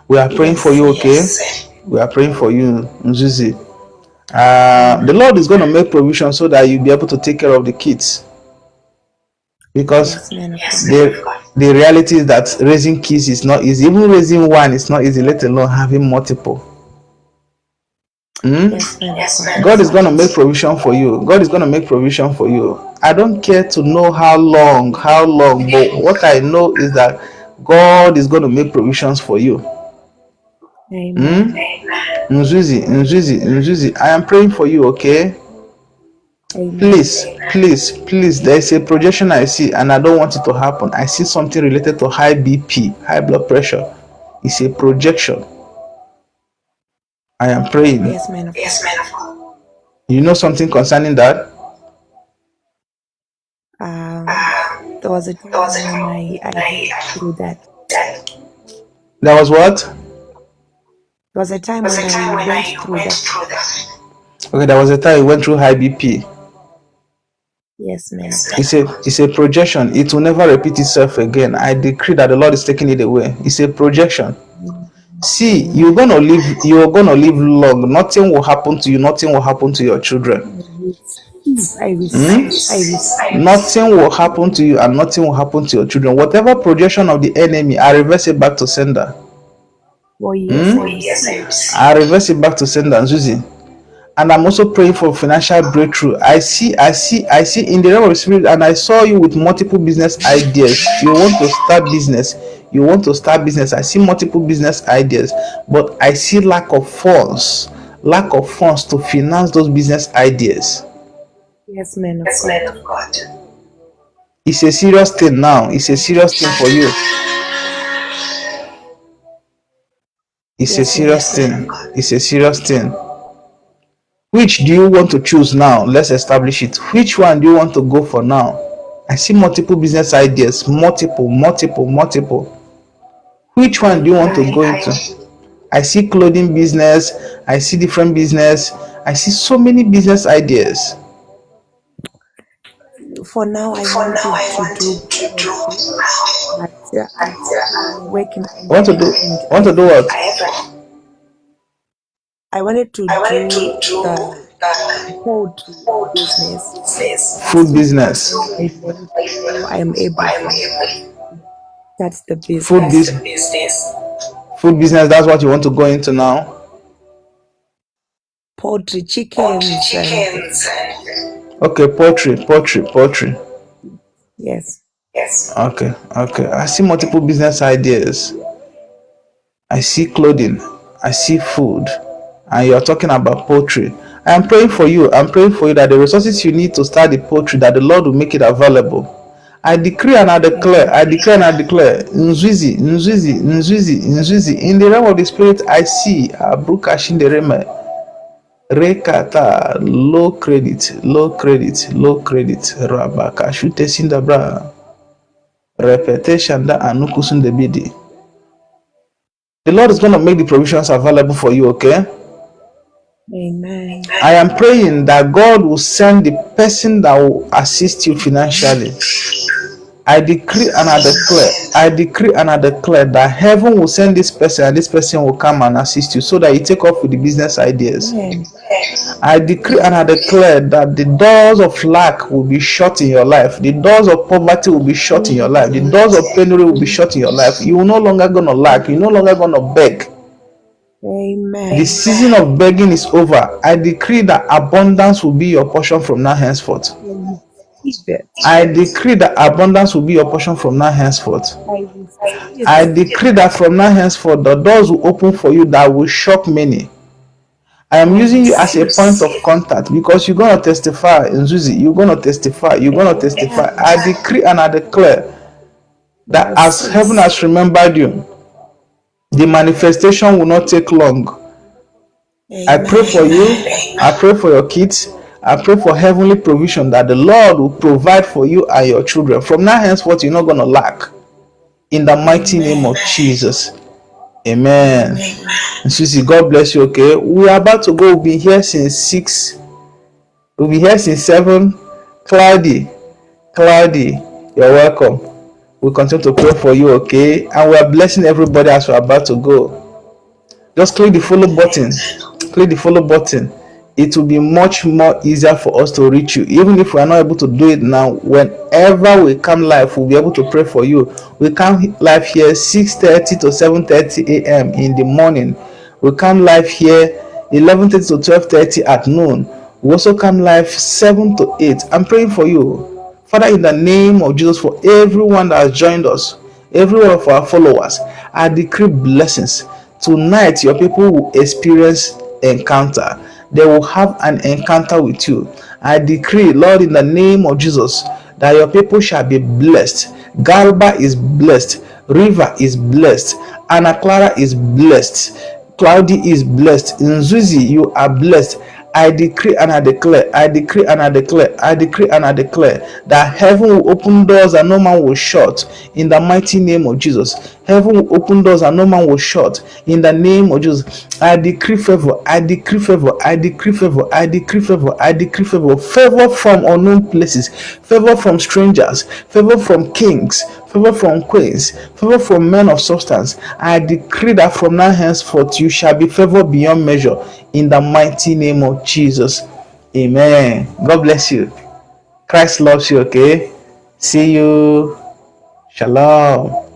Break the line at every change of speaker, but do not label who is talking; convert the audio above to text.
We are praying for you, okay? We are praying for you, Nzuzi. The Lord is going to make provision so that you'll be able to take care of the kids. Because the reality is that raising kids is not easy. Even raising one is not easy, let alone having multiple. God is going to make provision for you. God is going to make provision for you. I don't care to know how long, but what I know is that God is going to make provisions for you.
Amen.
Nzuzi, I am praying for you, okay?
Amen.
Please, there is a projection I see, and I don't want it to happen. I see something related to high BP, high blood pressure. It's a projection. I am praying.
Yes, man of God.
You know something concerning that?
There was a time when I went through that.
There was what?
There was a time when I went through that.
Okay, there was a time you went through high BP.
Yes, man.
It's a projection. It will never repeat itself again. I decree that the Lord is taking it away. It's a projection. See, you're gonna live long. Nothing will happen to you. Nothing will happen to your children.
I receive.
Nothing will happen to you, and nothing will happen to your children. Whatever projection of the enemy, I reverse it back to sender.
Oh yes,
I reverse it back to sender, Susie. And I'm also praying for financial breakthrough. I see in the realm of the spirit, and I saw you with multiple business ideas. You want to start business. I see multiple business ideas, but I see lack of funds to finance those business ideas.
Yes, man of God.
It's a serious thing now. It's a serious thing for you. It's a serious thing. Which do you want to choose now? Let's establish it. Which one do you want to go for now? I see multiple business ideas. Multiple. Which one do you want to go into? I see clothing business. I see different business. I see so many business ideas.
For now, I want to do working.
Want to do what?
I wanted to do the food business.
Food business.
I am able to. That's the business.
Food business. That's what you want to go into now.
Poultry, chickens.
Okay, poultry.
Yes.
Okay. I see multiple business ideas. I see clothing. I see food. And you're talking about poultry. I am praying for you. That the resources you need to start the poultry, that the Lord will make it available. I decree and I declare. Nzuzi. In the realm of the spirit, I see Abrukashin the Rema. Rekata, low credit. Rabaka, shute sindabra. Repetition da anukusun de bidi. The Lord is going to make the provisions available for you, okay?
Amen.
I am praying that God will send the person that will assist you financially. I decree and I declare that heaven will send this person, and this person will come and assist you so that you take off with the business ideas.
Amen.
I decree and I declare that the doors of lack will be shut in your life. The doors of poverty will be shut in your life. The doors of penury will be shut in your life. You are no longer going to lack. You're no longer going to beg.
Amen.
The season of begging is over. I decree that abundance will be your portion from now henceforth. I decree that abundance will be your portion from now henceforth. I decree that from now henceforth the doors will open for you that will shock many. I am using you as a point of contact because you're going to testify, Nzuzi. You're going to testify. I decree and I declare that as heaven has remembered you, the manifestation will not take long. Amen. I pray for you. I pray for your kids. I pray for heavenly provision that the Lord will provide for you and your children. From now henceforth, you're not going to lack. In the mighty name of Jesus. Amen. Susie, God bless you, okay? We are about to go. We'll be here since 6. We'll be here since 7. Cloudy, you're welcome. We'll continue to pray for you, okay? And we are blessing everybody as we're about to go. Just click the follow button. Click the follow button. It will be much more easier for us to reach you. Even if we are not able to do it now, whenever we come live, we'll be able to pray for you. We come live here 6:30 to 7:30 a.m. in the morning. We come live here 11:30 to 12:30 at noon. We also come live 7 to 8. I'm praying for you. Father, in the name of Jesus, for everyone that has joined us, every one of our followers, I decree blessings. Tonight, your people will experience encounter. They will have an encounter with you. I decree, Lord, in the name of Jesus, that your people shall be blessed. Galba is blessed. River is blessed. Anna Clara is blessed. Cloudy is blessed. Nzuzi, you are blessed. I decree and I declare, I decree and I declare, I decree and I declare that heaven will open doors and no man will shut in the mighty name of Jesus. Heaven will open doors and no man will shut in the name of Jesus. I decree favor, I decree favor, I decree favor, I decree favor, I decree favor, favor from unknown places, favor from strangers, favor from kings, favor from queens, favor from men of substance. I decree that from now henceforth you shall be favored beyond measure in the mighty name of Jesus. Amen. God bless you. Christ loves you, okay? See you. Shalom.